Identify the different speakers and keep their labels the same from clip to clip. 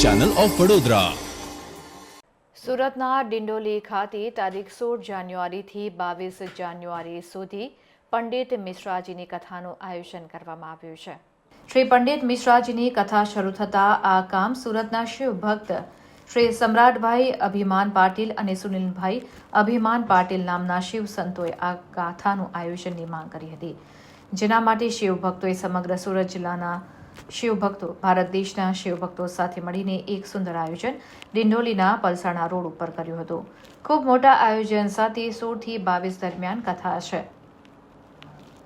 Speaker 1: Channel of Vadodara.
Speaker 2: સુરતના ડિંડોલી ખાતે તારીખ 16 જાન્યુઆરીથી 22 જાન્યુઆરી સુધી પંડિત મિશ્રાજીની કથાનું આયોજન કરવામાં આવ્યું છે. શ્રી પંડિત મિશ્રાજીની કથા શરૂ થતાં આ કામ સુરતના શિવ ભક્ત શ્રી સમ્રાટભાઈ અભિમાન પાટીલ અને સુનિલભાઈ અભિમાન પાટીલ નામના શિવ સંતોએ આ ગાથાનું આયોજનની માંગ કરી હતી, જેના માટે શિવ ભક્તોએ સમગ્ર સુરત જિલ્લાના શિવ ભક્તો ભારત દેશના શિવ ભક્તો સાથે મળીને એક સુંદર આયોજન ડિંડોલીના પલસાણા રોડ ઉપર કર્યું હતું. ખૂબ મોટા આયોજન સાથે 16 થી 22 દરમિયાન કથા છે,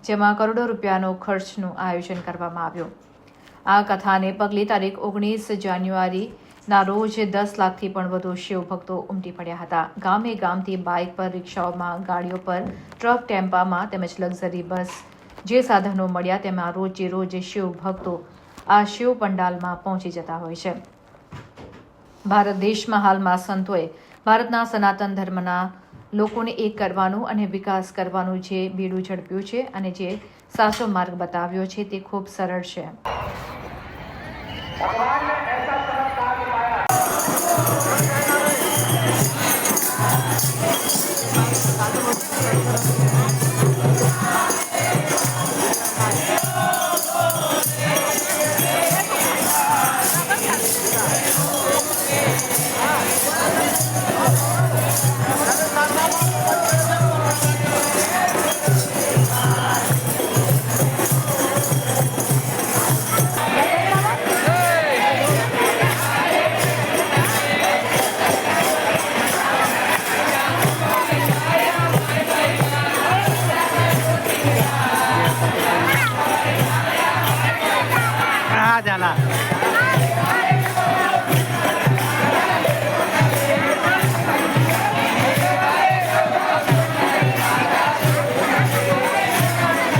Speaker 2: જેમાં કરોડો રૂપિયાનો ખર્ચનું આયોજન કરવામાં આવ્યું. આ કથાને પગલે તારીખ 19 જાન્યુઆરીના રોજ 10 લાખથી પણ વધુ શિવ ભક્તો ઉમટી પડ્યા હતા. ગામે ગામથી બાઇક પર, રિક્ષાઓમાં, ગાડીઓ પર, ટ્રક, ટેમ્પામાં તેમજ લક્ઝરી બસ જે સાધનો મળ્યા તેમાં રોજે રોજ શિવ ભક્તો આ શિવ પંડાલમાં પહોંચી જતા હોય છે. ભારત દેશમાં હાલમાં સંતોએ ભારતના સનાતન ધર્મના લોકોને એક કરવાનું અને વિકાસ કરવાનું જે બીડું ઝડપ્યું છે અને જે સાચો માર્ગ બતાવ્યો છે તે ખૂબ સરળ છે.
Speaker 3: जाना